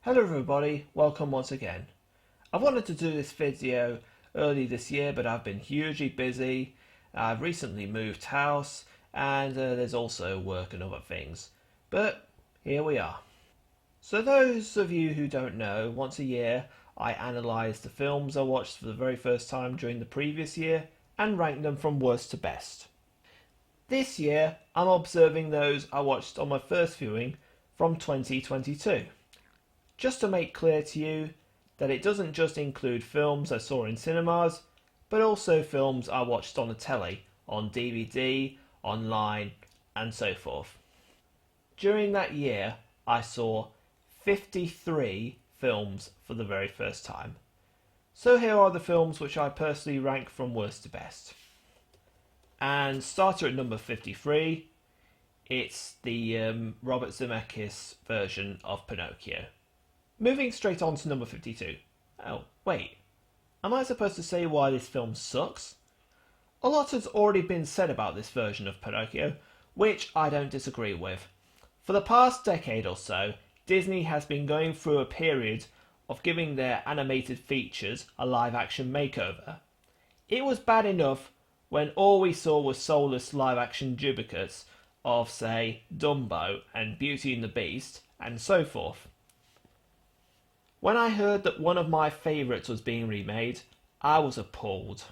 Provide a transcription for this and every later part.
Hello everybody, welcome once again. I wanted to do this video early this year, but I've been hugely busy. I've recently moved house, and there's also work and other things. But here we are. So those of you who don't know, once a year I analyse the films I watched for the very first time during the previous year and rank them from worst to best. This year I'm observing those I watched on my first viewing from 2022. Just to make clear to you that it doesn't just include films I saw in cinemas, but also films I watched on the telly, on DVD, online, and so forth. During that year, I saw 53 films for the very first time. So here are the films which I personally rank from worst to best. And starter at number 53, it's the Robert Zemeckis version of Pinocchio. Moving straight on to number 52. Oh, wait. Am I supposed to say why this film sucks? A lot has already been said about this version of Pinocchio, which I don't disagree with. For the past decade or so, Disney has been going through a period of giving their animated features a live-action makeover. It was bad enough when all we saw was soulless live-action duplicates of, say, Dumbo and Beauty and the Beast, and so forth. When I heard that one of my favourites was being remade, I was appalled.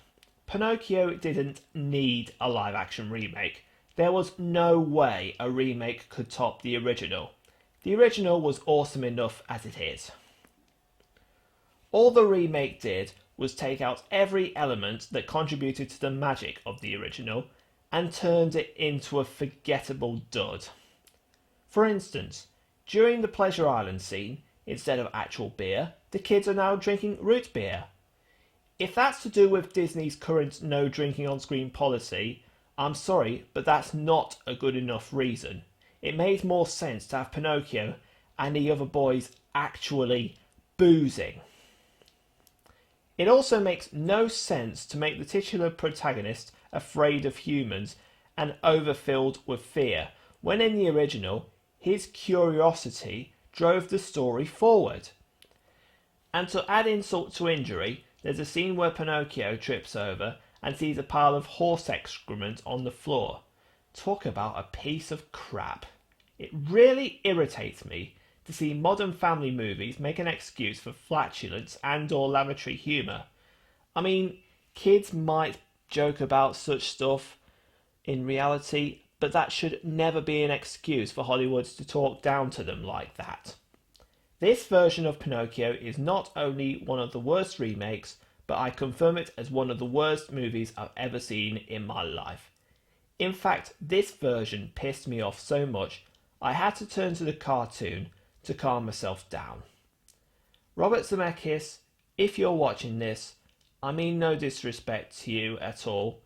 Pinocchio didn't need a live-action remake. There was no way a remake could top the original. The original was awesome enough as it is. All the remake did was take out every element that contributed to the magic of the original and turned it into a forgettable dud. For instance, during the Pleasure Island scene, instead of actual beer, the kids are now drinking root beer. If that's to do with Disney's current no drinking on screen policy, I'm sorry, but that's not a good enough reason. It made more sense to have Pinocchio and the other boys actually boozing. It also makes no sense to make the titular protagonist afraid of humans and overfilled with fear, when in the original, his curiosity drove the story forward. And to add insult to injury, there's a scene where Pinocchio trips over and sees a pile of horse excrement on the floor. Talk about a piece of crap. It really irritates me to see modern family movies make an excuse for flatulence and or lavatory humour. I mean, kids might joke about such stuff in reality, but that should never be an excuse for Hollywood to talk down to them like that. This version of Pinocchio is not only one of the worst remakes, but I confirm it as one of the worst movies I've ever seen in my life. In fact, this version pissed me off so much, I had to turn to the cartoon to calm myself down. Robert Zemeckis, if you're watching this, I mean no disrespect to you at all,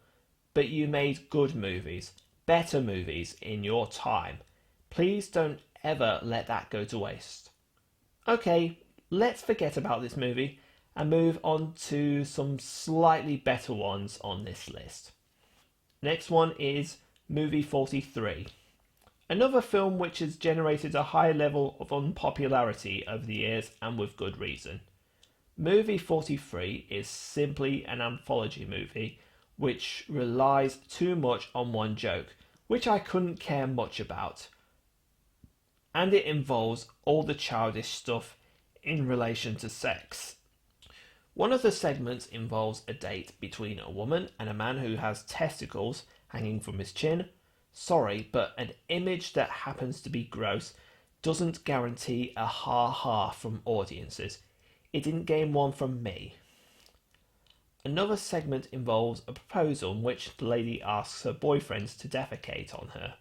but you made good movies, better movies in your time. Please don't ever let that go to waste. Okay, let's forget about this movie and move on to some slightly better ones on this list. Next one is Movie 43. Another film which has generated a high level of unpopularity over the years, and with good reason. Movie 43 is simply an anthology movie which relies too much on one joke, which I couldn't care much about. And it involves all the childish stuff in relation to sex. One of the segments involves a date between a woman and a man who has testicles hanging from his chin. Sorry, but an image that happens to be gross doesn't guarantee a ha-ha from audiences. It didn't gain one from me. Another segment involves a proposal in which the lady asks her boyfriends to defecate on her.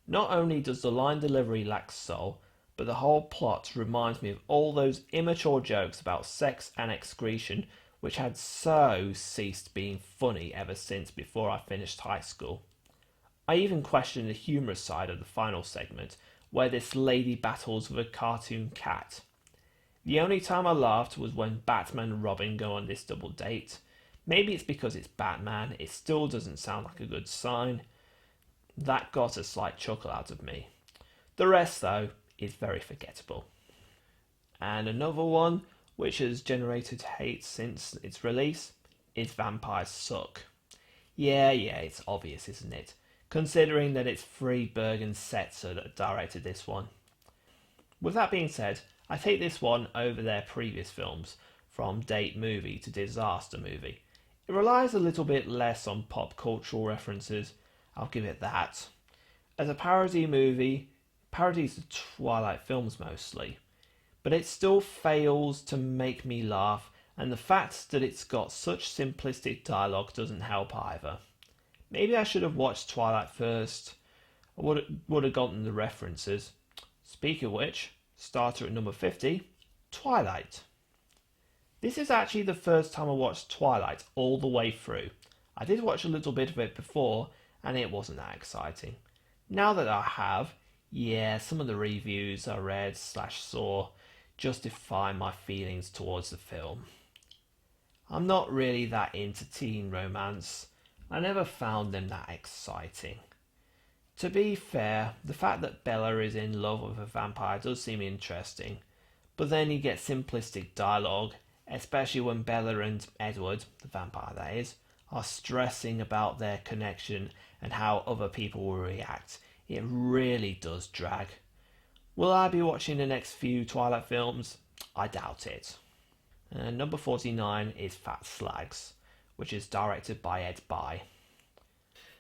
Not only does the line delivery lack soul, but the whole plot reminds me of all those immature jokes about sex and excretion which had so ceased being funny ever since before I finished high school. I even question the humorous side of the final segment, where this lady battles with a cartoon cat. The only time I laughed was when Batman and Robin go on this double date. Maybe it's because it's Batman, it still doesn't sound like a good sign. That got a slight chuckle out of me. The rest, though, is very forgettable. And another one, which has generated hate since its release, is Vampires Suck. Yeah, it's obvious, isn't it? Considering that it's Friedberg and Setzer that directed this one. With that being said, I take this one over their previous films, from date movie to disaster movie. It relies a little bit less on pop cultural references, I'll give it that. As a parody movie, parodies the Twilight films mostly, but it still fails to make me laugh, and the fact that it's got such simplistic dialogue doesn't help either. Maybe I should have watched Twilight first. I would have gotten the references. Speaking of which, starter at number 50, Twilight. This is actually the first time I watched Twilight all the way through. I did watch a little bit of it before, and it wasn't that exciting. Now that I have, some of the reviews I read/saw justify my feelings towards the film. I'm not really that into teen romance. I never found them that exciting. To be fair, the fact that Bella is in love with a vampire does seem interesting, but then you get simplistic dialogue, especially when Bella and Edward, the vampire that is, are stressing about their connection and how other people will react. It really does drag. Will I be watching the next few Twilight films? I doubt it. Number 49 is Fat Slags, which is directed by Ed Bye.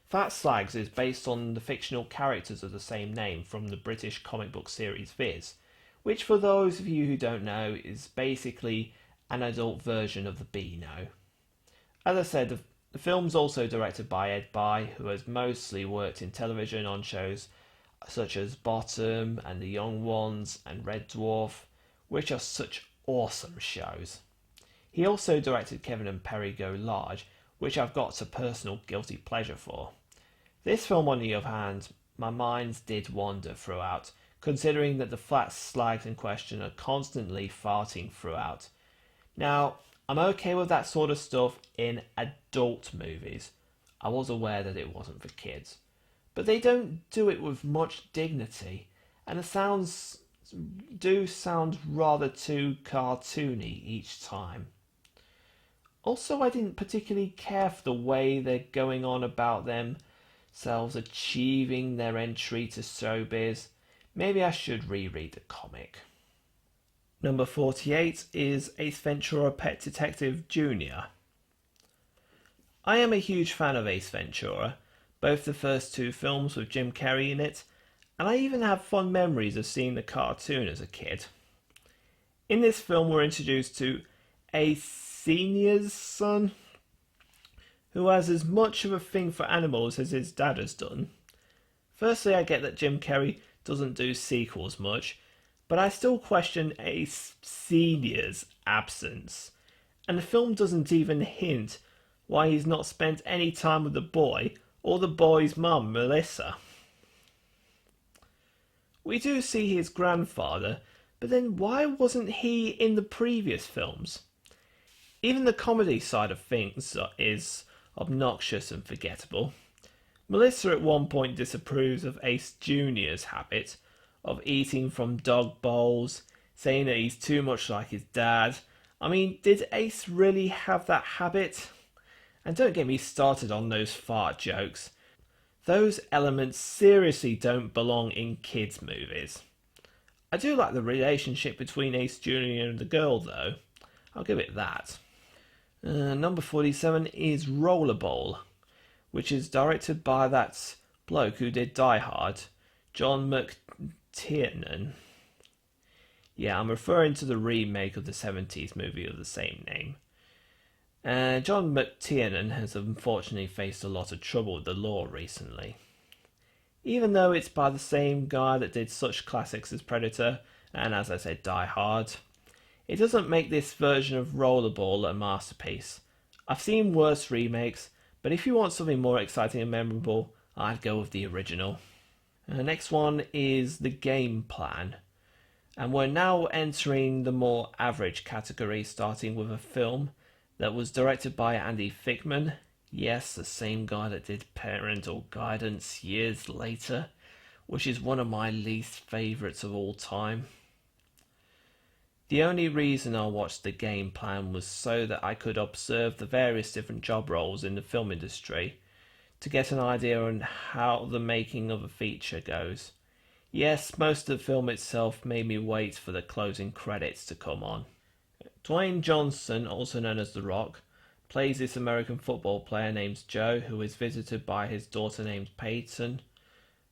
Fat Slags is based on the fictional characters of the same name from the British comic book series Viz, which for those of you who don't know is basically an adult version of the Beano. As I said, the film's also directed by Ed Bye, who has mostly worked in television on shows such as Bottom and The Young Ones and Red Dwarf, which are such awesome shows. He also directed Kevin and Perry Go Large, which I've got a personal guilty pleasure for. This film, on the other hand, my mind did wander throughout, considering that the fat slags in question are constantly farting throughout. Now, I'm okay with that sort of stuff in adult movies. I was aware that it wasn't for kids. But they don't do it with much dignity, and the sounds do sound rather too cartoony each time. Also, I didn't particularly care for the way they're going on about themselves achieving their entry to showbiz. Maybe I should reread the comic. Number 48 is Ace Ventura: Pet Detective Jr. I am a huge fan of Ace Ventura, both the first two films with Jim Carrey in it, and I even have fond memories of seeing the cartoon as a kid. In this film, we're introduced to Ace Sr.'s son, who has as much of a thing for animals as his dad has done. Firstly, I get that Jim Carrey doesn't do sequels much, but I still question Ace Sr.'s absence, and the film doesn't even hint why he's not spent any time with the boy or the boy's mum, Melissa. We do see his grandfather, but then why wasn't he in the previous films? Even the comedy side of things is obnoxious and forgettable. Melissa at one point disapproves of Ace Jr.'s habit of eating from dog bowls, saying that he's too much like his dad. I mean, did Ace really have that habit? And don't get me started on those fart jokes. Those elements seriously don't belong in kids' movies. I do like the relationship between Ace Jr. and the girl, though. I'll give it that. Number 47 is Rollerball, which is directed by that bloke who did Die Hard, John McTiernan. Yeah, I'm referring to the remake of the 70s movie of the same name. John McTiernan has unfortunately faced a lot of trouble with the law recently. Even though it's by the same guy that did such classics as Predator and, as I said, Die Hard, it doesn't make this version of Rollerball a masterpiece. I've seen worse remakes, but if you want something more exciting and memorable, I'd go with the original. The next one is The Game Plan, and we're now entering the more average category, starting with a film that was directed by Andy Fickman. Yes, the same guy that did Parental Guidance years later, which is one of my least favourites of all time. The only reason I watched the game plan was so that I could observe the various different job roles in the film industry to get an idea on how the making of a feature goes. Yes, most of the film itself made me wait for the closing credits to come on. Dwayne Johnson, also known as The Rock, plays this American football player named Joe who is visited by his daughter named Peyton,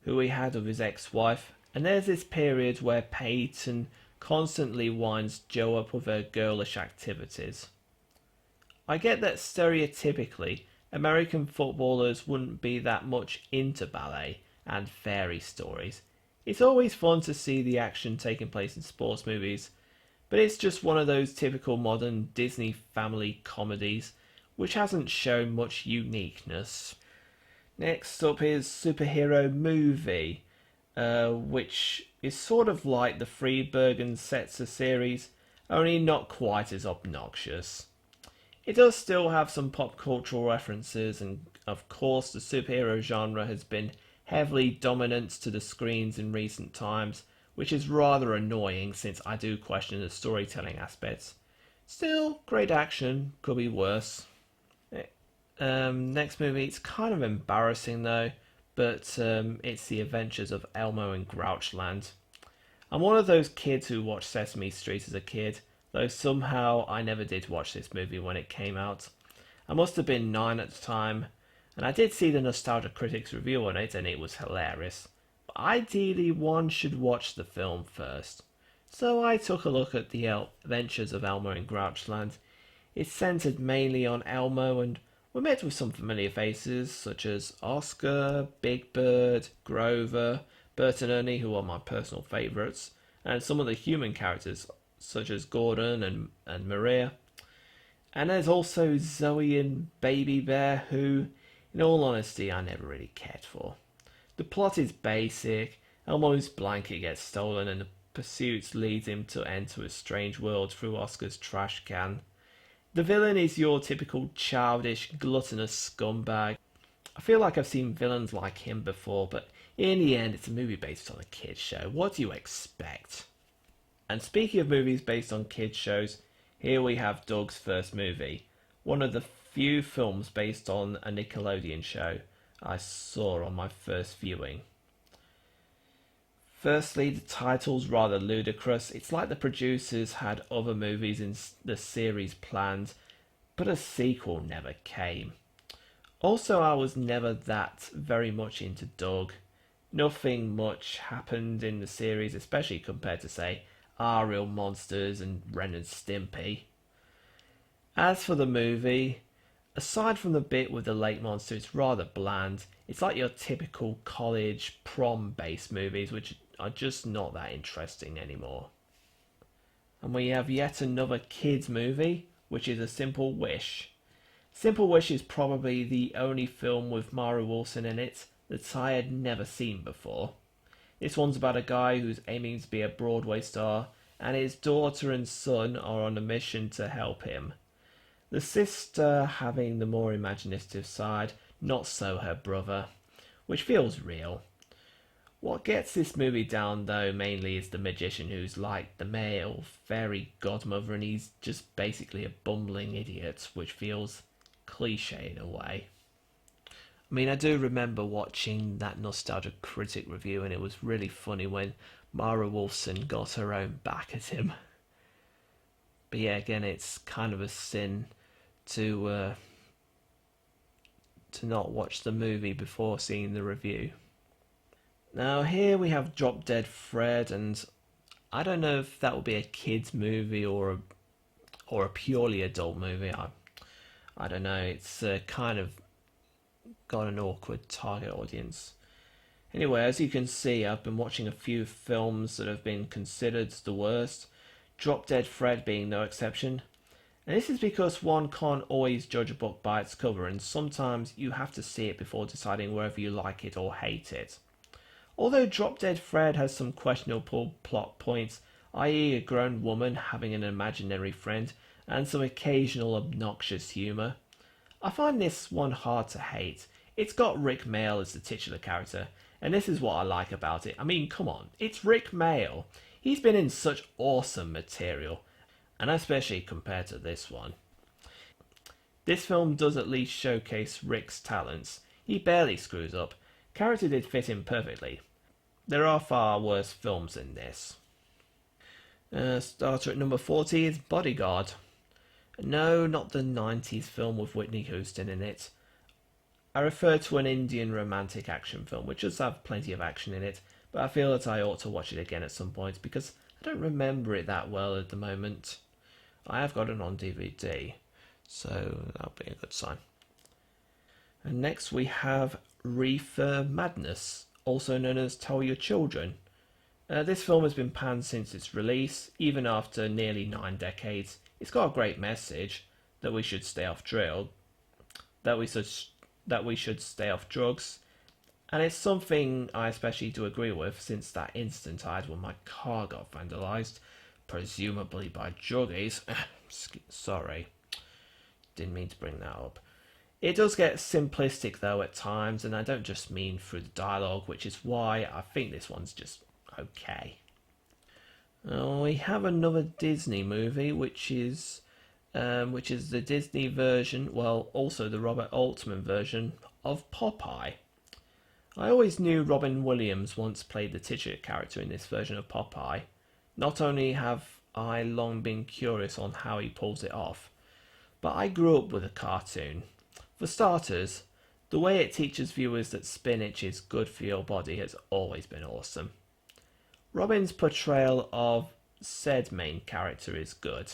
who he had with his ex-wife. And there's this period where Peyton constantly winds Joe up with her girlish activities. I get that stereotypically, American footballers wouldn't be that much into ballet and fairy stories. It's always fun to see the action taking place in sports movies, but it's just one of those typical modern Disney family comedies which hasn't shown much uniqueness. Next up is Superhero Movie, which is sort of like the Friedberg and Setzer series, only not quite as obnoxious. It does still have some pop cultural references, and of course the superhero genre has been heavily dominant to the screens in recent times, which is rather annoying since I do question the storytelling aspects. Still, great action, could be worse. Next movie, it's kind of embarrassing though, but it's The Adventures of Elmo in Grouchland. I'm one of those kids who watched Sesame Street as a kid, though somehow I never did watch this movie when it came out. I must have been 9 at the time, and I did see the Nostalgia Critics review on it, and it was hilarious. But ideally, one should watch the film first. So I took a look at The Adventures of Elmo in Grouchland. It's centered mainly on Elmo, and we're met with some familiar faces such as Oscar, Big Bird, Grover, Bert and Ernie, who are my personal favourites, and some of the human characters such as Gordon and Maria. And there's also Zoe and Baby Bear, who, in all honesty, I never really cared for. The plot is basic. Elmo's blanket gets stolen and the pursuit leads him to enter a strange world through Oscar's trash can. The villain is your typical childish, gluttonous scumbag. I feel like I've seen villains like him before, but in the end, it's a movie based on a kids' show. What do you expect? And speaking of movies based on kids' shows, here we have Doug's first movie, one of the few films based on a Nickelodeon show I saw on my first viewing. Firstly, the title's rather ludicrous. It's like the producers had other movies in the series planned, but a sequel never came. Also, I was never that very much into Doug. Nothing much happened in the series, especially compared to, say, Our Real Monsters and Ren and Stimpy. As for the movie, aside from the bit with the lake monster, it's rather bland. It's like your typical college prom-based movies, which are just not that interesting anymore. And we have yet another kids movie, which is A Simple Wish. Simple Wish is probably the only film with Mara Wilson in it that I had never seen before. This one's about a guy who's aiming to be a Broadway star, and his daughter and son are on a mission to help him. The sister having the more imaginative side, not so her brother, which feels real. What gets this movie down though mainly is the magician who's like the male fairy godmother, and he's just basically a bumbling idiot, which feels cliche in a way. I mean, I do remember watching that Nostalgia Critic review, and it was really funny when Mara Wolfson got her own back at him. But yeah, again, it's kind of a sin to not watch the movie before seeing the review. Now here we have Drop Dead Fred, and I don't know if that will be a kids movie or a purely adult movie. I don't know. It's kind of got an awkward target audience. Anyway, as you can see, I've been watching a few films that have been considered the worst, Drop Dead Fred being no exception. And this is because one can't always judge a book by its cover, and sometimes you have to see it before deciding whether you like it or hate it. Although Drop Dead Fred has some questionable plot points, i.e. a grown woman having an imaginary friend, and some occasional obnoxious humour, I find this one hard to hate. It's got Rick Mayall as the titular character, and this is what I like about it. I mean, come on, it's Rick Mayall. He's been in such awesome material, and especially compared to this one. This film does at least showcase Rick's talents. He barely screws up. Character did fit in perfectly. There are far worse films than this. Starter at number 40 is Bodyguard. No, not the 90s film with Whitney Houston in it. I refer to an Indian romantic action film, which does have plenty of action in it, but I feel that I ought to watch it again at some point because I don't remember it that well at the moment. I have got it on DVD, so that'll be a good sign. And next we have Reefer Madness, also known as Tell Your Children. This film has been panned since its release, even after nearly 9 decades. It's got a great message that we should stay off drill, that we should stay off drugs, and it's something I especially do agree with since that instant I had when my car got vandalised, presumably by druggies. Sorry, didn't mean to bring that up. It does get simplistic though at times, and I don't just mean through the dialogue, which is why I think this one's just okay. We have another Disney movie, which is the Disney version, well, also the Robert Altman version of Popeye. I always knew Robin Williams once played the titular character in this version of Popeye. Not only have I long been curious on how he pulls it off, but I grew up with a cartoon. For starters, the way it teaches viewers that spinach is good for your body has always been awesome. Robin's portrayal of said main character is good.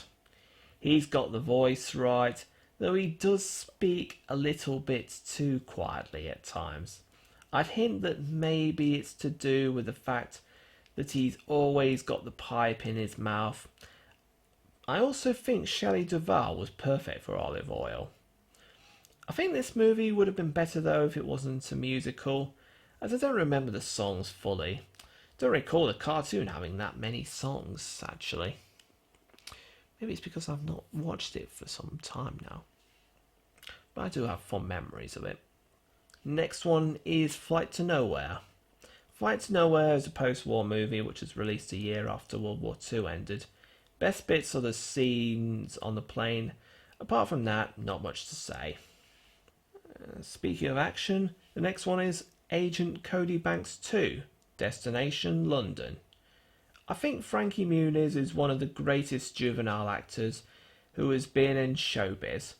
He's got the voice right, though he does speak a little bit too quietly at times. I'd hint that maybe it's to do with the fact that he's always got the pipe in his mouth. I also think Shelley Duvall was perfect for Olive Oyl. I think this movie would have been better though if it wasn't a musical, as I don't remember the songs fully. Don't recall the cartoon having that many songs, actually. Maybe it's because I've not watched it for some time now. But I do have fond memories of it. Next one is Flight to Nowhere. Flight to Nowhere is a post-war movie which was released a year after World War II ended. Best bits are the scenes on the plane. Apart from that, not much to say. Speaking of action, the next one is Agent Cody Banks 2, Destination London. I think Frankie Muniz is one of the greatest juvenile actors who has been in showbiz.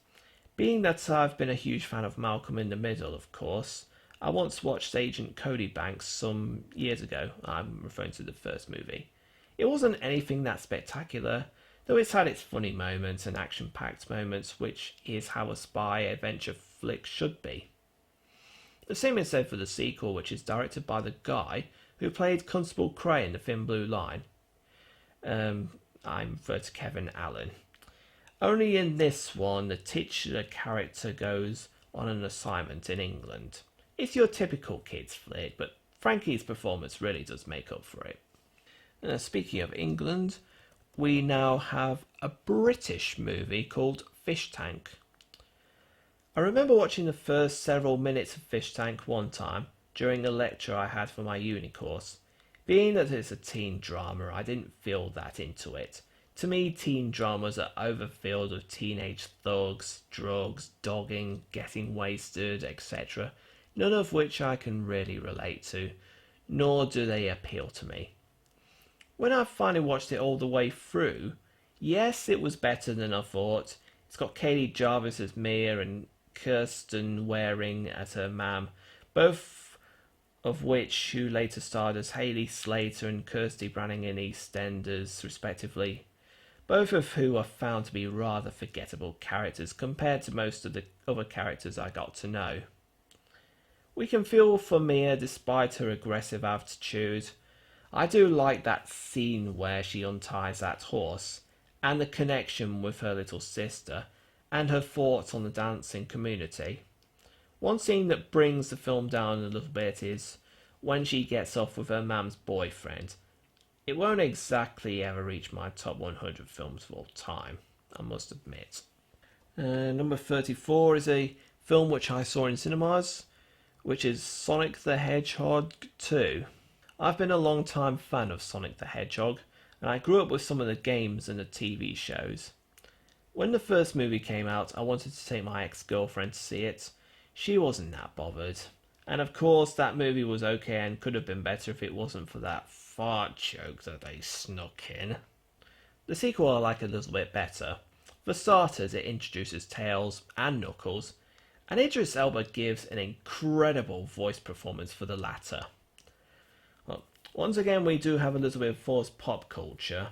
Being that I've been a huge fan of Malcolm in the Middle, of course, I once watched Agent Cody Banks some years ago. I'm referring to the first movie. It wasn't anything that spectacular, though it's had its funny moments and action-packed moments, which is how a spy adventure flick should be. The same is said for the sequel, which is directed by the guy who played Constable Cray in The Thin Blue Line. I'm referring to Kevin Allen. Only in this one, the titular character goes on an assignment in England. It's your typical kids flick, but Frankie's performance really does make up for it. Speaking of England, we now have a British movie called Fish Tank. I remember watching the first several minutes of Fish Tank one time during a lecture I had for my uni course. Being that it's a teen drama, I didn't feel that into it. To me, teen dramas are overfilled with teenage thugs, drugs, dogging, getting wasted, etc., none of which I can really relate to, nor do they appeal to me. When I finally watched it all the way through, yes, it was better than I thought. It's got Katie Jarvis as Mia and Kirsten Waring as her mam, both of which who later starred as Hayley Slater and Kirsty Branning in EastEnders, respectively. Both of who are found to be rather forgettable characters compared to most of the other characters I got to know. We can feel for Mia despite her aggressive attitude. I do like that scene where she unties that horse, and the connection with her little sister, and her thoughts on the dancing community. One scene that brings the film down a little bit is when she gets off with her mum's boyfriend. It won't exactly ever reach my top 100 films of all time, I must admit. Number 34 is a film which I saw in cinemas, which is Sonic the Hedgehog 2. I've been a long-time fan of Sonic the Hedgehog, and I grew up with some of the games and the TV shows. When the first movie came out, I wanted to take my ex-girlfriend to see it. She wasn't that bothered. And of course, that movie was okay and could have been better if it wasn't for that fart joke that they snuck in. The sequel I like a little bit better. For starters, it introduces Tails and Knuckles, and Idris Elba gives an incredible voice performance for the latter. Well, once again, we do have a little bit of forced pop culture.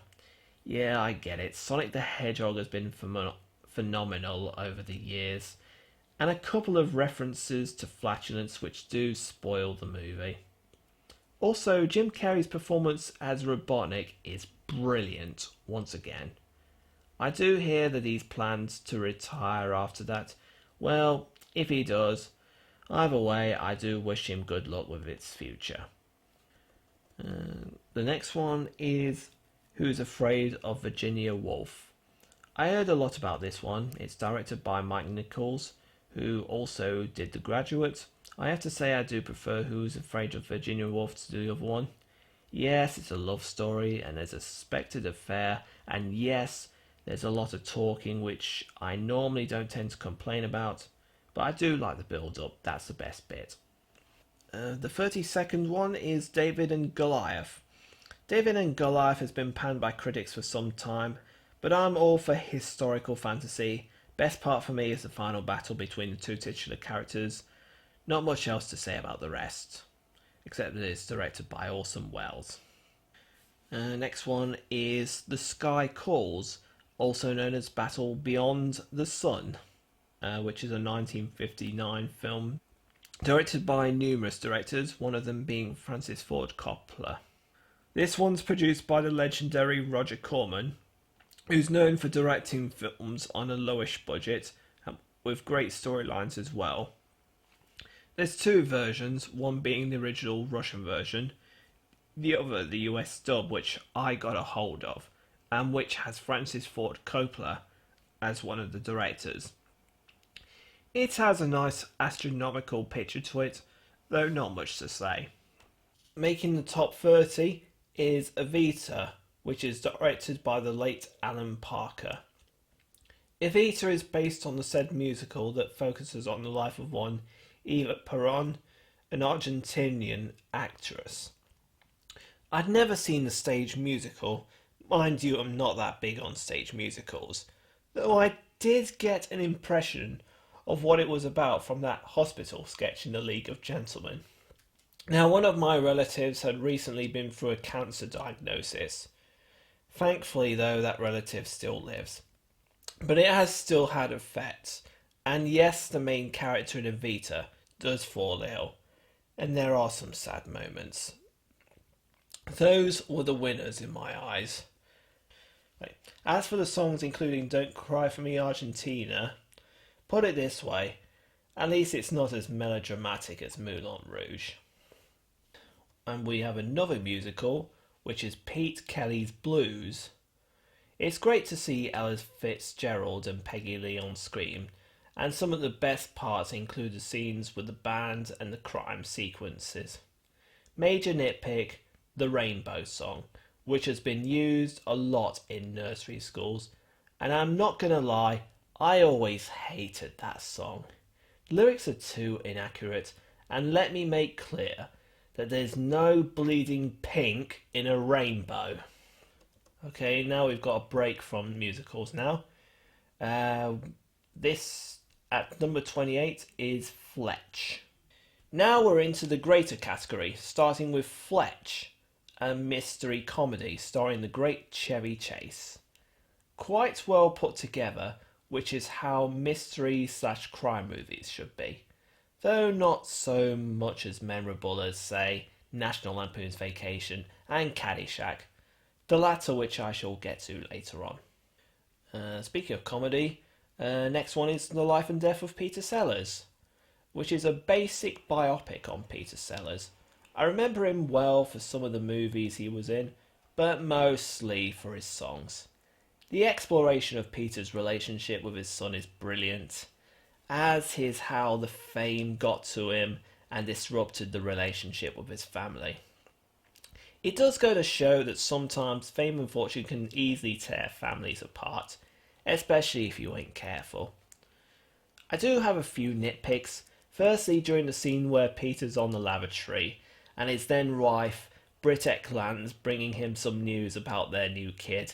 Yeah, I get it. Sonic the Hedgehog has been phenomenal over the years, and a couple of references to flatulence which do spoil the movie. Also, Jim Carrey's performance as Robotnik is brilliant once again. I do hear that he's planned to retire after that. Well, if he does, either way, I do wish him good luck with its future. The next one is Who's Afraid of Virginia Woolf? I heard a lot about this one. It's directed by Mike Nichols, who also did The Graduate. I have to say I do prefer Who's Afraid of Virginia Woolf to the other one. Yes, it's a love story and there's a suspected affair, and yes, there's a lot of talking which I normally don't tend to complain about, but I do like the build-up. That's the best bit. The 32nd one is David and Goliath. David and Goliath has been panned by critics for some time, but I'm all for historical fantasy. Best part for me is the final battle between the two titular characters. Not much else to say about the rest, except that it's directed by Orson Welles. Next one is The Sky Calls, also known as Battle Beyond the Sun, which is a 1959 film directed by numerous directors, one of them being Francis Ford Coppola. This one's produced by the legendary Roger Corman, who's known for directing films on a lowish budget with great storylines as well. There's two versions, one being the original Russian version, the other the US dub, which I got a hold of, and which has Francis Ford Coppola as one of the directors. It has a nice astronomical picture to it, though not much to say. Making the top 30 is Evita, which is directed by the late Alan Parker. Evita is based on the said musical that focuses on the life of one Eva Perón, an Argentinian actress. I'd never seen the stage musical. Mind you, I'm not that big on stage musicals, though I did get an impression of what it was about from that hospital sketch in The League of Gentlemen. Now, one of my relatives had recently been through a cancer diagnosis. Thankfully, though, that relative still lives. But it has still had effects. And yes, the main character in Evita does fall ill. And there are some sad moments. Those were the winners in my eyes. As for the songs including Don't Cry For Me Argentina, put it this way, at least it's not as melodramatic as Moulin Rouge. And we have another musical, which is Pete Kelly's Blues. It's great to see Ella Fitzgerald and Peggy Lee on screen, and some of the best parts include the scenes with the band and the crime sequences. Major nitpick, the Rainbow Song, which has been used a lot in nursery schools, and I'm not gonna lie, I always hated that song. The lyrics are too inaccurate, and let me make clear that there's no bleeding pink in a rainbow. Okay, now we've got a break from musicals now. This, at number 28, is Fletch. Now we're into the greater category, starting with Fletch, a mystery comedy starring the great Chevy Chase. Quite well put together, which is how mystery/crime movies should be, though not so much as memorable as, say, National Lampoon's Vacation and Caddyshack, the latter which I shall get to later on. Speaking of comedy, next one is The Life and Death of Peter Sellers, which is a basic biopic on Peter Sellers. I remember him well for some of the movies he was in, but mostly for his songs. The exploration of Peter's relationship with his son is brilliant, as is how the fame got to him and disrupted the relationship with his family. It does go to show that sometimes fame and fortune can easily tear families apart, especially if you ain't careful. I do have a few nitpicks. Firstly, during the scene where Peter's on the lavatory and his then wife Britek lands bringing him some news about their new kid.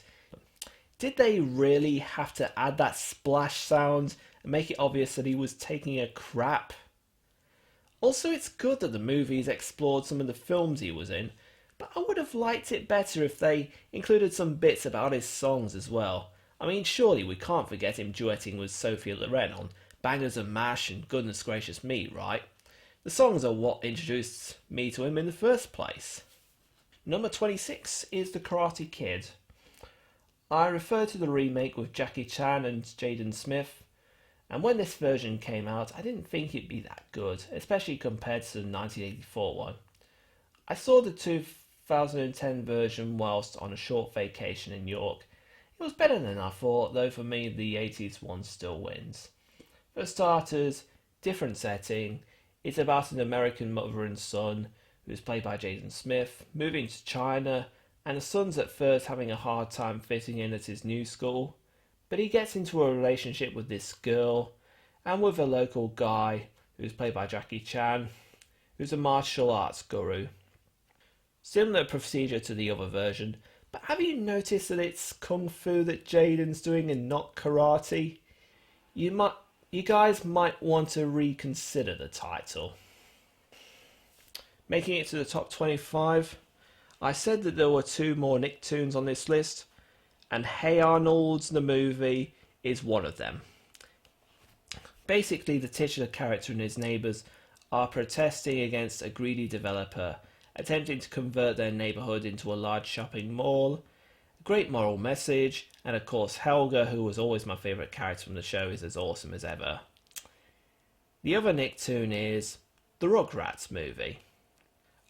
Did they really have to add that splash sound and make it obvious that he was taking a crap? Also, it's good that the movies explored some of the films he was in, but I would have liked it better if they included some bits about his songs as well. I mean, surely we can't forget him duetting with Sophia Loren on Bangers and Mash and Goodness Gracious Me, right? The songs are what introduced me to him in the first place. Number 26 is The Karate Kid. I refer to the remake with Jackie Chan and Jaden Smith, and when this version came out, I didn't think it'd be that good, especially compared to the 1984 one. I saw the 2010 version whilst on a short vacation in York. It was better than I thought, though for me the 80s one still wins. For starters, different setting. It's about an American mother and son, who's played by Jaden Smith, moving to China, and the son's at first having a hard time fitting in at his new school. But he gets into a relationship with this girl, and with a local guy, who's played by Jackie Chan, who's a martial arts guru. Similar procedure to the other version, but have you noticed that it's kung fu that Jaden's doing and not karate? You guys might want to reconsider the title. Making it to the top 25, I said that there were two more Nicktoons on this list, and Hey Arnold's the movie is one of them. Basically, the titular character and his neighbours are protesting against a greedy developer attempting to convert their neighbourhood into a large shopping mall. Great moral message, and of course Helga, who was always my favourite character from the show, is as awesome as ever. The other Nicktoon is the Rugrats movie.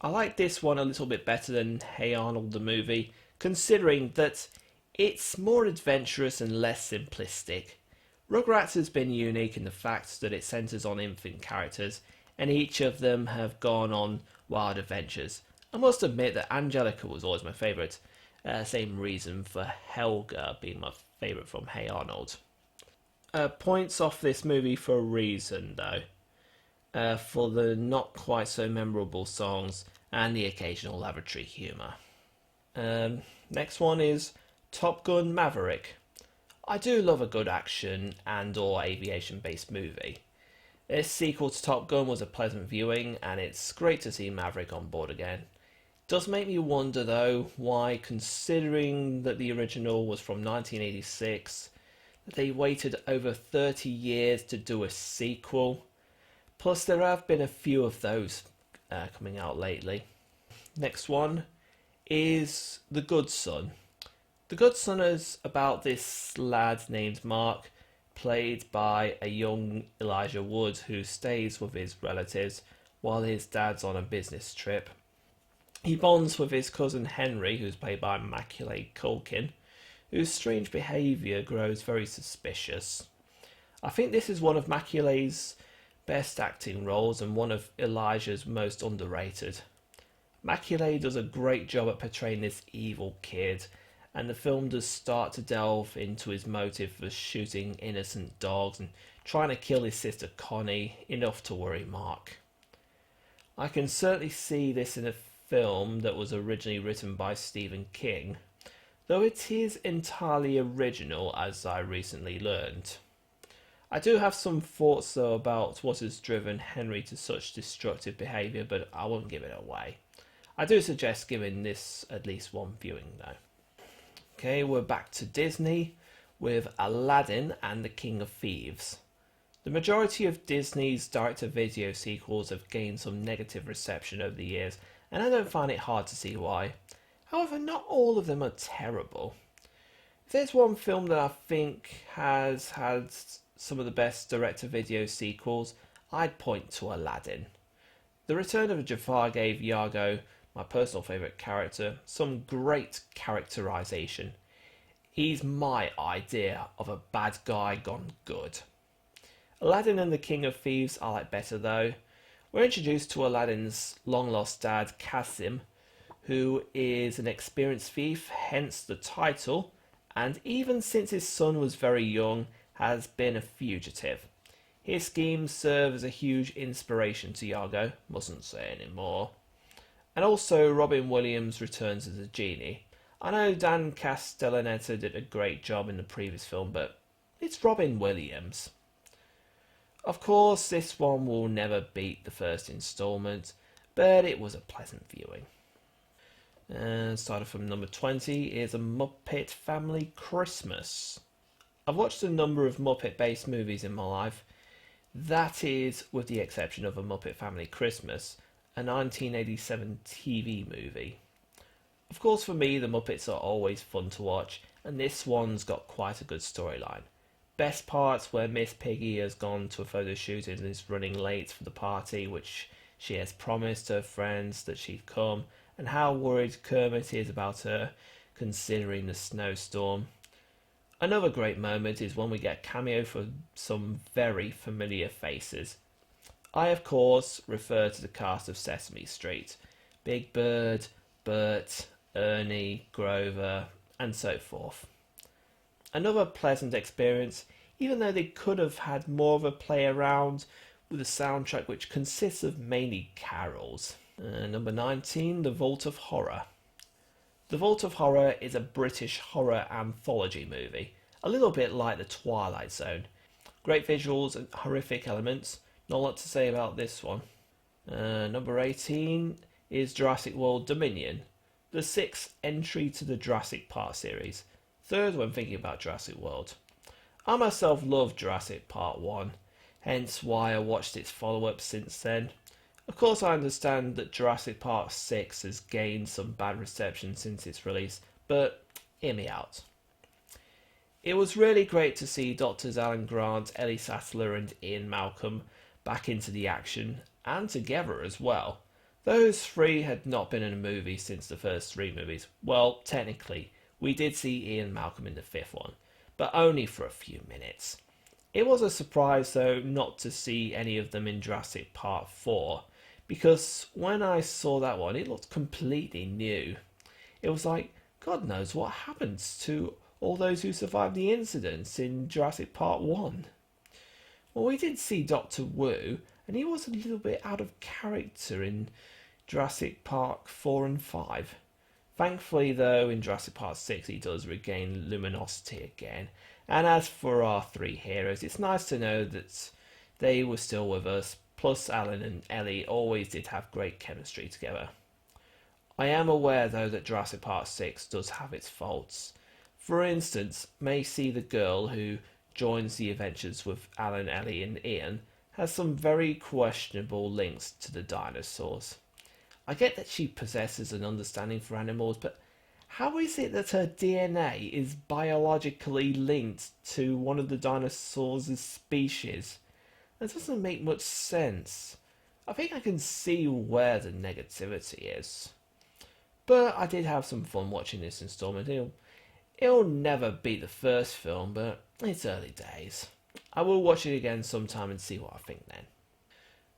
I like this one a little bit better than Hey Arnold the movie, considering that it's more adventurous and less simplistic. Rugrats has been unique in the fact that it centres on infant characters, and each of them have gone on wild adventures. I must admit that Angelica was always my favourite. Same reason for Helga being my favourite from Hey Arnold. Points off this movie for a reason, though. For the not quite so memorable songs and the occasional lavatory humour. Next one is Top Gun Maverick. I do love a good action and or aviation based movie. This sequel to Top Gun was a pleasant viewing, and it's great to see Maverick on board again. It does make me wonder though why, considering that the original was from 1986, that they waited over 30 years to do a sequel. Plus there have been a few of those coming out lately. Next one is The Good Son. The Good Son is about this lad named Mark, played by a young Elijah Wood, who stays with his relatives while his dad's on a business trip. He bonds with his cousin Henry, who's played by Macaulay Culkin, whose strange behaviour grows very suspicious. I think this is one of Macaulay's best acting roles and one of Elijah's most underrated. Macaulay does a great job at portraying this evil kid, and the film does start to delve into his motive for shooting innocent dogs and trying to kill his sister Connie, enough to worry Mark. I can certainly see this in a film that was originally written by Stephen King, though it is entirely original, as I recently learned. I do have some thoughts though about what has driven Henry to such destructive behaviour, but I won't give it away. I do suggest giving this at least one viewing though. Okay, we're back to Disney with Aladdin and the King of Thieves. The majority of Disney's direct-to-video sequels have gained some negative reception over the years, and I don't find it hard to see why. However, not all of them are terrible. If there's one film that I think has had some of the best direct-to-video sequels, I'd point to Aladdin. The Return of Jafar gave Iago, my personal favourite character, some great characterisation. He's my idea of a bad guy gone good. Aladdin and the King of Thieves I like better though. We're introduced to Aladdin's long-lost dad, Kasim, who is an experienced thief, hence the title, and even since his son was very young, has been a fugitive. His schemes serve as a huge inspiration to Iago, mustn't say any more. And also, Robin Williams returns as a genie. I know Dan Castellaneta did a great job in the previous film, but it's Robin Williams. Of course, this one will never beat the first instalment, but it was a pleasant viewing. And starting from number 20 is A Muppet Family Christmas. I've watched a number of Muppet-based movies in my life. That is, with the exception of A Muppet Family Christmas, a 1987 TV movie. Of course, for me, the Muppets are always fun to watch, and this one's got quite a good storyline. Best parts where Miss Piggy has gone to a photo shoot and is running late for the party, which she has promised her friends that she'd come, and how worried Kermit is about her, considering the snowstorm. Another great moment is when we get a cameo for some very familiar faces. I, of course, refer to the cast of Sesame Street. Big Bird, Bert, Ernie, Grover, and so forth. Another pleasant experience, even though they could have had more of a play around with a soundtrack which consists of mainly carols. Number 19, The Vault of Horror. The Vault of Horror is a British horror anthology movie, a little bit like The Twilight Zone. Great visuals and horrific elements, not a lot to say about this one. Number 18 is Jurassic World Dominion, the sixth entry to the Jurassic Park series. Third when thinking about Jurassic World. I myself love Jurassic Part 1, hence why I watched its follow-up since then. Of course, I understand that Jurassic Park 6 has gained some bad reception since its release, but hear me out. It was really great to see Doctors Alan Grant, Ellie Sattler and Ian Malcolm back into the action, and together as well. Those three had not been in a movie since the first three movies. Well, technically, we did see Ian Malcolm in the fifth one, but only for a few minutes. It was a surprise, though, not to see any of them in Jurassic Park 4, because when I saw that one, it looked completely new. It was like, God knows what happens to all those who survived the incidents in Jurassic Park 1. Well, we did see Dr. Wu, and he was a little bit out of character in Jurassic Park 4 and 5. Thankfully, though, in Jurassic Park 6 he does regain luminosity again. And as for our three heroes, it's nice to know that they were still with us, plus Alan and Ellie always did have great chemistry together. I am aware, though, that Jurassic Park 6 does have its faults. For instance, Macy the girl who joins the adventures with Alan, Ellie and Ian has some very questionable links to the dinosaurs. I get that she possesses an understanding for animals, but how is it that her DNA is biologically linked to one of the dinosaurs' species? That doesn't make much sense. I think I can see where the negativity is. But I did have some fun watching this installment. It'll never beat the first film, but it's early days. I will watch it again sometime and see what I think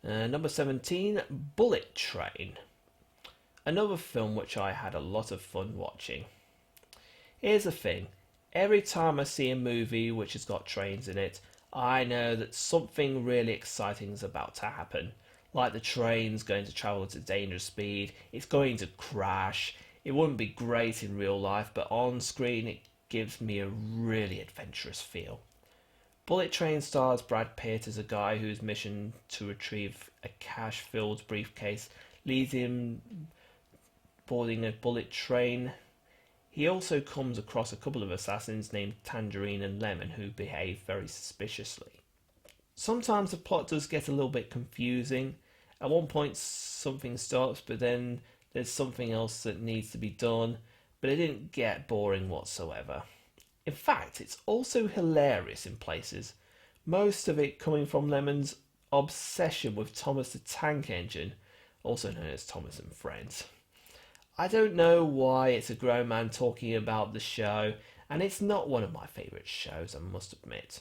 then. Number 17, Bullet Train. Another film which I had a lot of fun watching. Here's the thing, every time I see a movie which has got trains in it, I know that something really exciting is about to happen. Like the train's going to travel at a dangerous speed, it's going to crash. It wouldn't be great in real life, but on screen it gives me a really adventurous feel. Bullet Train stars Brad Pitt as a guy whose mission to retrieve a cash-filled briefcase leads him boarding a bullet train. He also comes across a couple of assassins named Tangerine and Lemon who behave very suspiciously. Sometimes the plot does get a little bit confusing. At one point something stops, but then there's something else that needs to be done, but it didn't get boring whatsoever. In fact, it's also hilarious in places, most of it coming from Lemon's obsession with Thomas the Tank Engine, also known as Thomas and Friends. I don't know why it's a grown man talking about the show, and it's not one of my favourite shows, I must admit.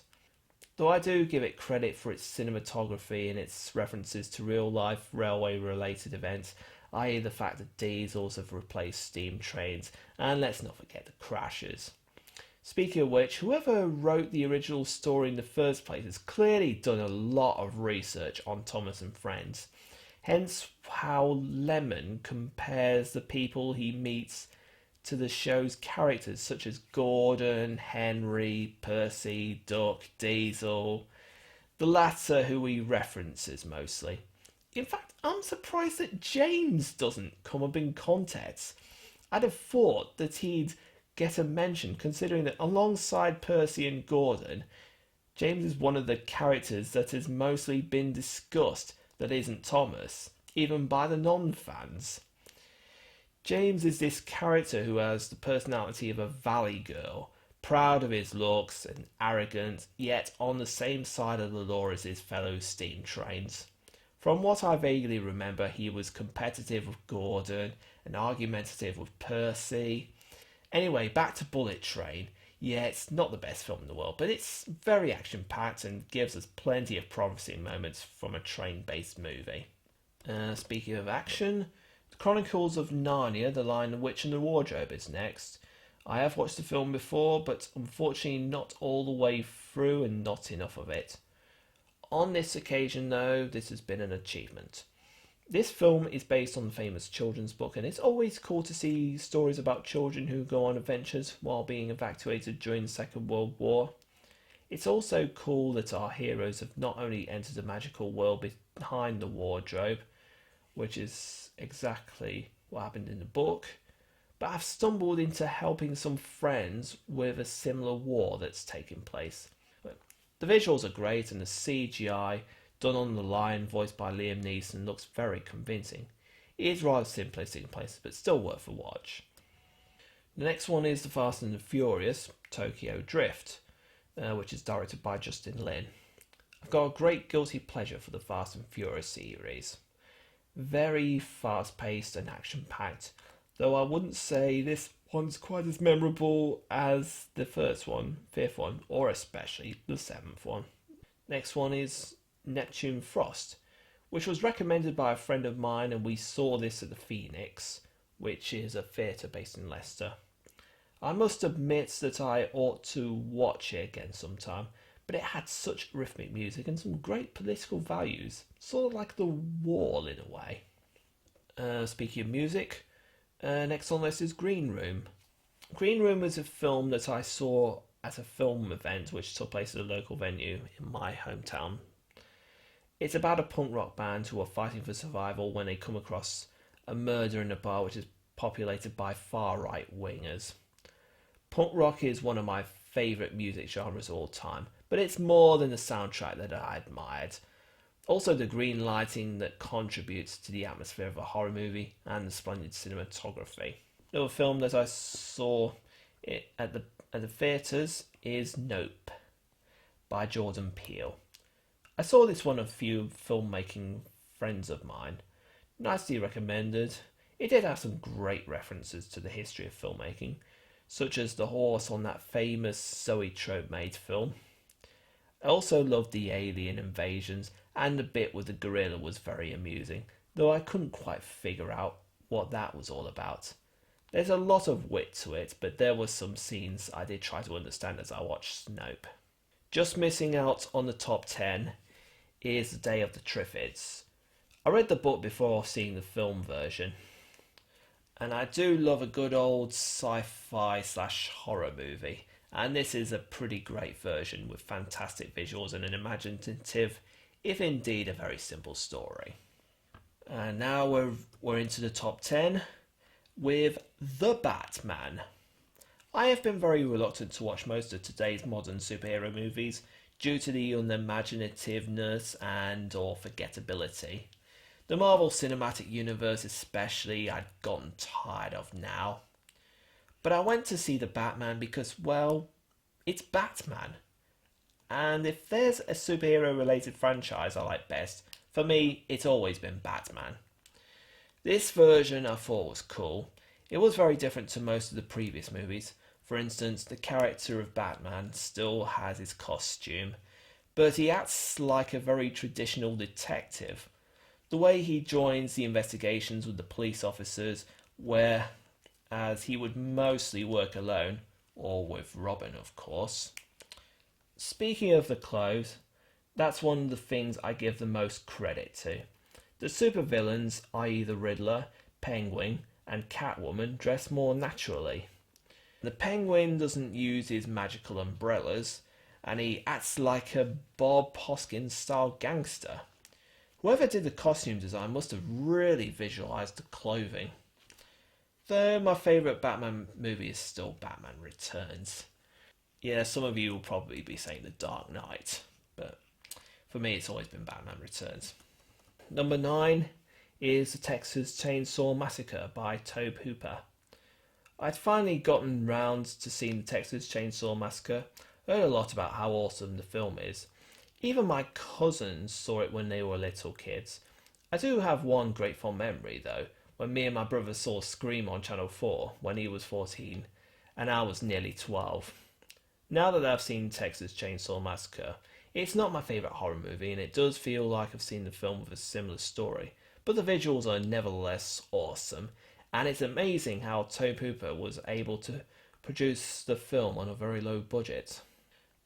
Though I do give it credit for its cinematography and its references to real-life railway-related events, i.e. the fact that diesels have replaced steam trains, and let's not forget the crashes. Speaking of which, whoever wrote the original story in the first place has clearly done a lot of research on Thomas and Friends. Hence how Lemon compares the people he meets to the show's characters such as Gordon, Henry, Percy, Duck, Diesel, the latter who he references mostly. In fact, I'm surprised that James doesn't come up in context. I'd have thought that he'd get a mention, considering that alongside Percy and Gordon, James is one of the characters that has mostly been discussed that isn't Thomas, even by the non-fans. James is this character who has the personality of a valley girl, proud of his looks and arrogant, yet on the same side of the law as his fellow steam trains. From what I vaguely remember, he was competitive with Gordon and argumentative with Percy. Anyway, back to Bullet Train. Yeah, it's not the best film in the world, but it's very action-packed and gives us plenty of promising moments from a train-based movie. Speaking of action, The Chronicles of Narnia, The Lion, the Witch and the Wardrobe is next. I have watched the film before, but unfortunately not all the way through and not enough of it. On this occasion, though, this has been an achievement. This film is based on the famous children's book, and it's always cool to see stories about children who go on adventures while being evacuated during the Second World War. It's also cool that our heroes have not only entered the magical world behind the wardrobe, which is exactly what happened in the book, but have stumbled into helping some friends with a similar war that's taking place. The visuals are great, and the CGI done on the lion, voiced by Liam Neeson, looks very convincing. It is rather simplistic in places, but still worth a watch. The next one is The Fast and the Furious, Tokyo Drift, which is directed by Justin Lin. I've got a great guilty pleasure for the Fast and Furious series. Very fast-paced and action-packed, though I wouldn't say this one's quite as memorable as the first one, fifth one, or especially the seventh one. Next one is Neptune Frost, which was recommended by a friend of mine, and we saw this at the Phoenix, which is a theatre based in Leicester. I must admit that I ought to watch it again sometime, but it had such rhythmic music and some great political values, sort of like The Wall in a way. Speaking of music, next on the list is Green Room. Green Room was a film that I saw at a film event which took place at a local venue in my hometown. It's about a punk rock band who are fighting for survival when they come across a murder in a bar which is populated by far-right wingers. Punk rock is one of my favourite music genres of all time, but it's more than the soundtrack that I admired. Also the green lighting that contributes to the atmosphere of a horror movie, and the splendid cinematography. Another film that I saw at the theatres is Nope by Jordan Peele. I saw this one of a few filmmaking friends of mine. Nicely recommended. It did have some great references to the history of filmmaking, such as the horse on that famous Zoetrope made film. I also loved the alien invasions, and the bit with the gorilla was very amusing, though I couldn't quite figure out what that was all about. There's a lot of wit to it, but there were some scenes I did try to understand as I watched Nope. Just missing out on the top 10 is The Day of the Triffids. I read the book before seeing the film version, and I do love a good old sci-fi / horror movie, and this is a pretty great version with fantastic visuals and an imaginative, if indeed a very simple story. And now we're into the top 10 with The Batman. I have been very reluctant to watch most of today's modern superhero movies due to the unimaginativeness and or forgettability. The Marvel Cinematic Universe especially I'd gotten tired of now. But I went to see The Batman because, well, it's Batman. And if there's a superhero related franchise I like best, for me it's always been Batman. This version I thought was cool. It was very different to most of the previous movies. For instance, the character of Batman still has his costume, but he acts like a very traditional detective. The way he joins the investigations with the police officers, whereas he would mostly work alone, or with Robin, of course. Speaking of the clothes, that's one of the things I give the most credit to. The supervillains, i.e., the Riddler, Penguin, and Catwoman, dress more naturally. The Penguin doesn't use his magical umbrellas, and he acts like a Bob Hoskins style gangster. Whoever did the costume design must have really visualised the clothing. Though my favourite Batman movie is still Batman Returns. Yeah, some of you will probably be saying The Dark Knight, but for me it's always been Batman Returns. Number 9 is The Texas Chainsaw Massacre by Tobe Hooper. I'd finally gotten round to seeing The Texas Chainsaw Massacre, heard a lot about how awesome the film is. Even my cousins saw it when they were little kids. I do have one great fond memory though, when me and my brother saw Scream on Channel 4 when he was 14 and I was nearly 12. Now that I've seen Texas Chainsaw Massacre, it's not my favourite horror movie and it does feel like I've seen the film with a similar story, but the visuals are nevertheless awesome, and it's amazing how Tobe Hooper was able to produce the film on a very low budget.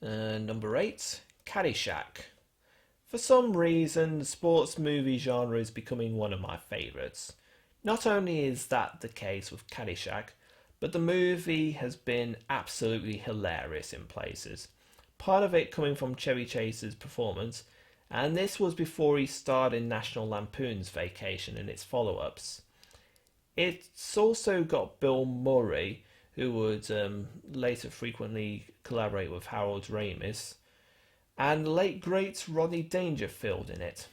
Number 8, Caddyshack. For some reason, the sports movie genre is becoming one of my favourites. Not only is that the case with Caddyshack, but the movie has been absolutely hilarious in places. Part of it coming from Chevy Chase's performance, and this was before he starred in National Lampoon's Vacation and its follow-ups. It's also got Bill Murray, who would later frequently collaborate with Harold Ramis, and the late great Rodney Dangerfield in it.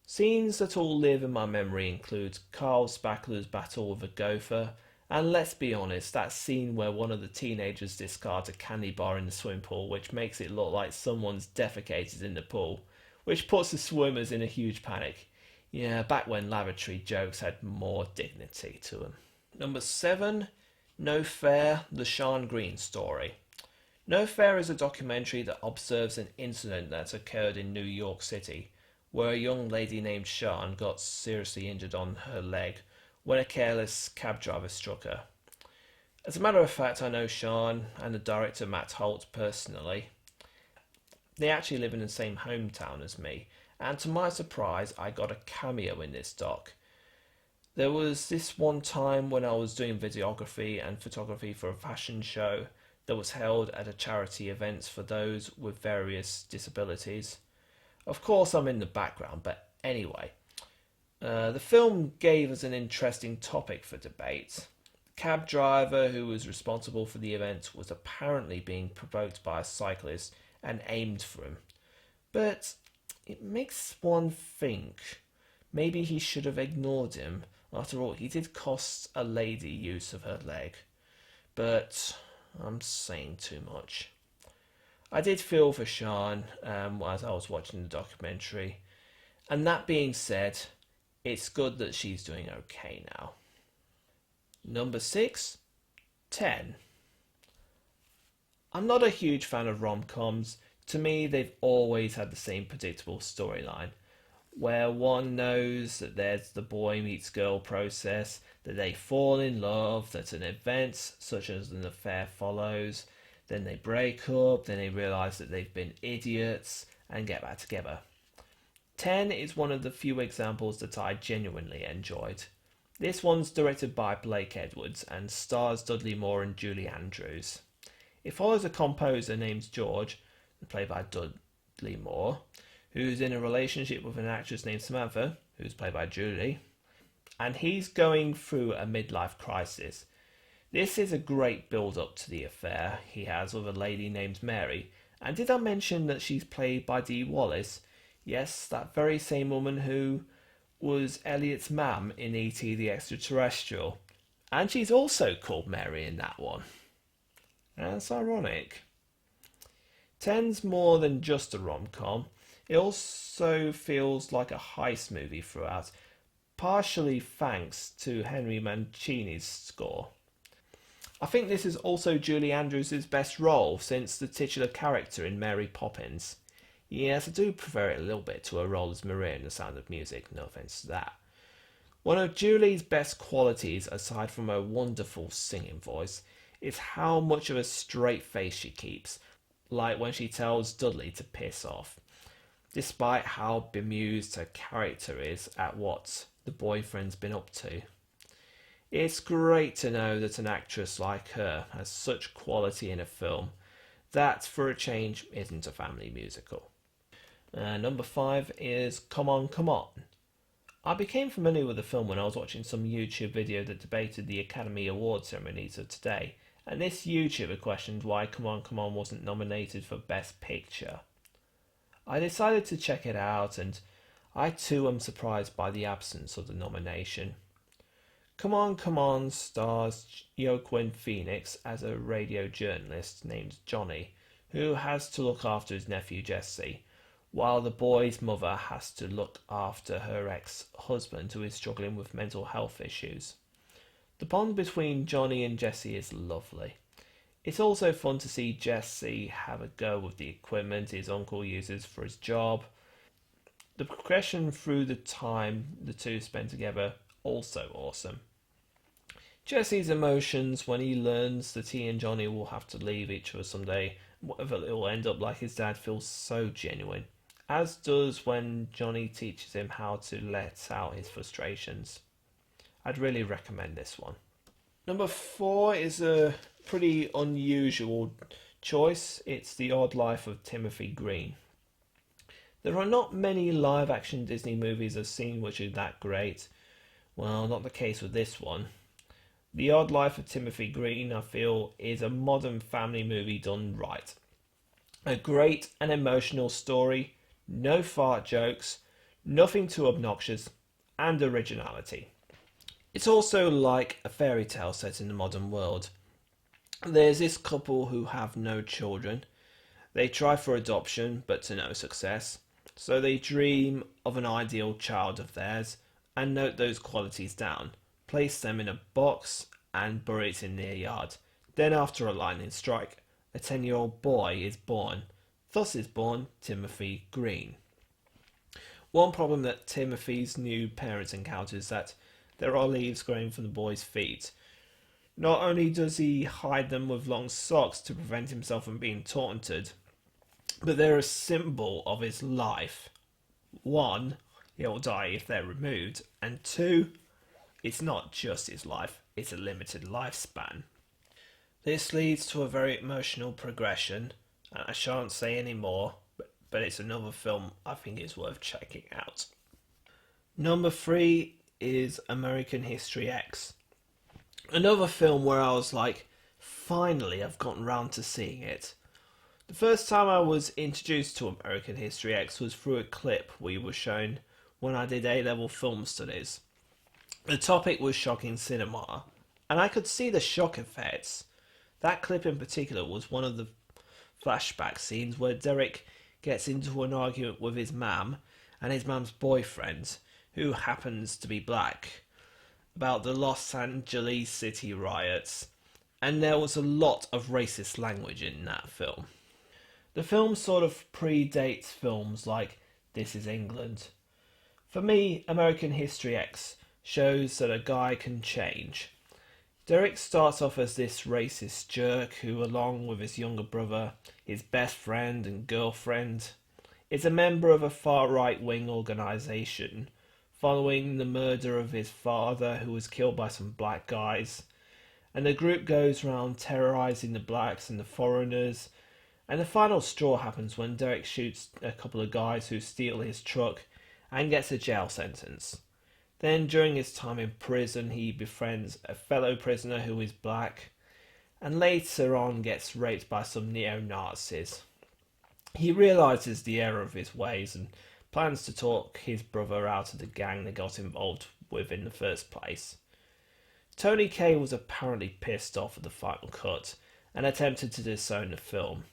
Scenes that all live in my memory include Carl Spackler's battle with a gopher, and let's be honest, that scene where one of the teenagers discards a candy bar in the swimming pool, which makes it look like someone's defecated in the pool, which puts the swimmers in a huge panic. Yeah, back when lavatory jokes had more dignity to them. Number 7, No Fair, the Sean Green Story. No Fair is a documentary that observes an incident that occurred in New York City, where a young lady named Sean got seriously injured on her leg when a careless cab driver struck her. As a matter of fact, I know Sean and the director Matt Holt personally. They actually live in the same hometown as me, and to my surprise, I got a cameo in this doc. There was this one time when I was doing videography and photography for a fashion show that was held at a charity event for those with various disabilities. Of course, I'm in the background, but anyway. The film gave us an interesting topic for debate. The cab driver who was responsible for the event was apparently being provoked by a cyclist and aimed for him. But it makes one think maybe he should have ignored him. After all, he did cost a lady use of her leg. But I'm saying too much. I did feel for Sean as I was watching the documentary. And that being said, it's good that she's doing okay now. Number 6, 10. I'm not a huge fan of rom-coms. To me, they've always had the same predictable storyline, where one knows that there's the boy meets girl process, that they fall in love, that an event such as an affair follows, then they break up, then they realise that they've been idiots, and get back together. 10 is one of the few examples that I genuinely enjoyed. This one's directed by Blake Edwards and stars Dudley Moore and Julie Andrews. It follows a composer named George, played by Dudley Moore, who's in a relationship with an actress named Samantha, who's played by Julie, and he's going through a midlife crisis. This is a great build-up to the affair he has with a lady named Mary, and did I mention that she's played by Dee Wallace? Yes, that very same woman who was Elliot's mum in E.T. the Extraterrestrial. And she's also called Mary in that one. That's ironic. 10's more than just a rom-com. It also feels like a heist movie throughout, partially thanks to Henry Mancini's score. I think this is also Julie Andrews' best role since the titular character in Mary Poppins. Yes, I do prefer it a little bit to her role as Maria in The Sound of Music, no offence to that. One of Julie's best qualities, aside from her wonderful singing voice, is how much of a straight face she keeps, like when she tells Dudley to piss off, despite how bemused her character is at what the boyfriend's been up to. It's great to know that an actress like her has such quality in a film that, for a change, isn't a family musical. Number 5 is Come On, Come On. I became familiar with the film when I was watching some YouTube video that debated the Academy Awards ceremonies of today, and this YouTuber questioned why Come On, Come On wasn't nominated for Best Picture. I decided to check it out, and I too am surprised by the absence of the nomination. Come On stars Joaquin Phoenix as a radio journalist named Johnny, who has to look after his nephew Jesse, while the boy's mother has to look after her ex-husband who is struggling with mental health issues. The bond between Johnny and Jesse is lovely. It's also fun to see Jesse have a go with the equipment his uncle uses for his job. The progression through the time the two spend together, also awesome. Jesse's emotions when he learns that he and Johnny will have to leave each other someday, whatever it will end up like his dad, feels so genuine, as does when Johnny teaches him how to let out his frustrations. I'd really recommend this one. Number 4 is a pretty unusual choice. It's The Odd Life of Timothy Green. There are not many live-action Disney movies I've seen which are that great. Well, not the case with this one. The Odd Life of Timothy Green, I feel, is a modern family movie done right. A great and emotional story, no fart jokes, nothing too obnoxious, and originality. It's also like a fairy tale set in the modern world. There's this couple who have no children. They try for adoption, but to no success. So they dream of an ideal child of theirs and note those qualities down, place them in a box and bury it in their yard. Then after a lightning strike, a 10-year-old boy is born. Thus is born Timothy Green. One problem that Timothy's new parents encounter is that there are leaves growing from the boy's feet. Not only does he hide them with long socks to prevent himself from being taunted, but they're a symbol of his life. 1, he'll die if they're removed, and 2, it's not just his life, it's a limited lifespan. This leads to a very emotional progression, and I shan't say any more, but it's another film I think is worth checking out. Number 3 is American History X. Another film where I was like, finally I've gotten round to seeing it. The first time I was introduced to American History X was through a clip we were shown when I did A-level film studies. The topic was shocking cinema, and I could see the shock effects. That clip in particular was one of the flashback scenes where Derek gets into an argument with his mum and his mum's boyfriend, who happens to be black, about the Los Angeles City riots, and there was a lot of racist language in that film. The film sort of predates films like This Is England. For me, American History X shows that a guy can change. Derek starts off as this racist jerk who, along with his younger brother, his best friend and girlfriend, is a member of a far right-wing organisation following the murder of his father, who was killed by some black guys, and the group goes around terrorising the blacks and the foreigners, and the final straw happens when Derek shoots a couple of guys who steal his truck and gets a jail sentence. Then during his time in prison he befriends a fellow prisoner who is black, and later on gets raped by some neo-Nazis. He realises the error of his ways and plans to talk his brother out of the gang they got involved with in the first place. Tony Kaye was apparently pissed off at the final cut and attempted to disown the film.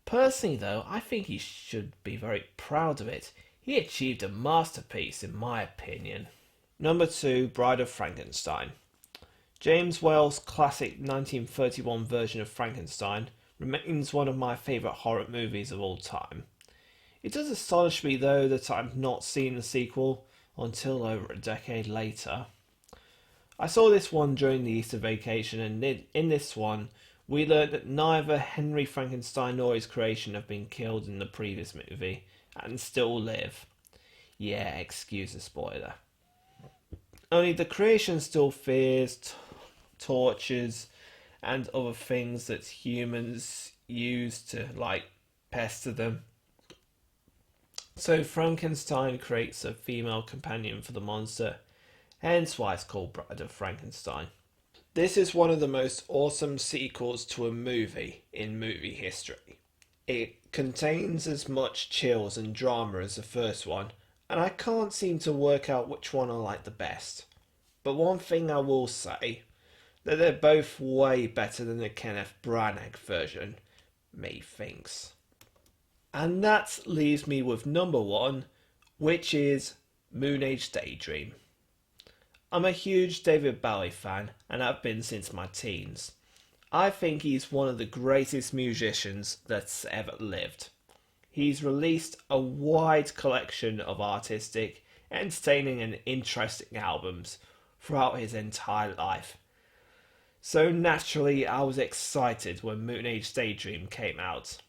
Personally though, I think he should be very proud of it. He achieved a masterpiece in my opinion. Number 2, Bride of Frankenstein. James Whale's classic 1931 version of Frankenstein remains one of my favourite horror movies of all time. It does astonish me, though, that I've not seen the sequel until over a decade later. I saw this one during the Easter vacation, and in this one, we learned that neither Henry Frankenstein nor his creation have been killed in the previous movie and still live. Yeah, excuse the spoiler. Only the creation still fears, tortures, and other things that humans use to, like, pester them. So Frankenstein creates a female companion for the monster, hence why it's called Bride of Frankenstein. This is one of the most awesome sequels to a movie in movie history. It contains as much chills and drama as the first one, and I can't seem to work out which one I like the best. But one thing I will say, that they're both way better than the Kenneth Branagh version, methinks. And that leaves me with number one, which is Moon Age Daydream. I'm a huge David Bowie fan, and have been since my teens. I think he's one of the greatest musicians that's ever lived. He's released a wide collection of artistic, entertaining and interesting albums throughout his entire life. So naturally I was excited when Moon Age Daydream came out.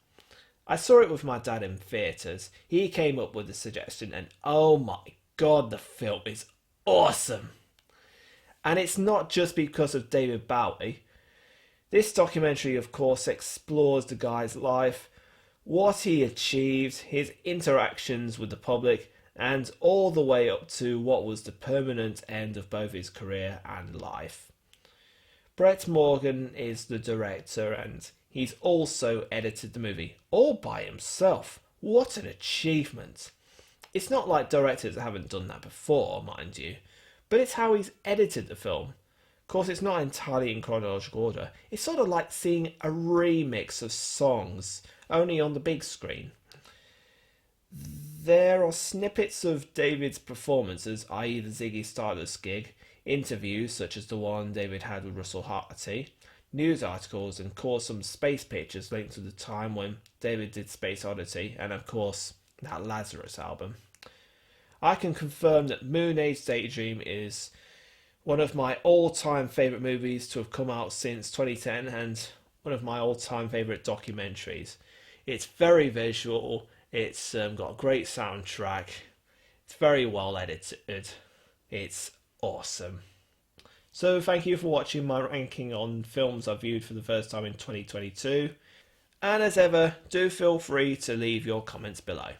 I saw it with my dad in theatres. He came up with the suggestion and oh my god, the film is awesome! And it's not just because of David Bowie. This documentary, of course, explores the guy's life, what he achieved, his interactions with the public, and all the way up to what was the permanent end of both his career and life. Brett Morgan is the director, and he's also edited the movie, all by himself. What an achievement! It's not like directors haven't done that before, mind you, but it's how he's edited the film. Of course, it's not entirely in chronological order. It's sort of like seeing a remix of songs, only on the big screen. There are snippets of David's performances, i.e. the Ziggy Stardust gig, interviews such as the one David had with Russell Harty, news articles, and of course some space pictures linked to the time when David did Space Oddity, and of course that Lazarus album. I can confirm that Moon Age Daydream is one of my all-time favourite movies to have come out since 2010 and one of my all-time favourite documentaries. It's very visual, it's got a great soundtrack, it's very well edited, it's awesome. So thank you for watching my ranking on films I viewed for the first time in 2022, and as ever, do feel free to leave your comments below.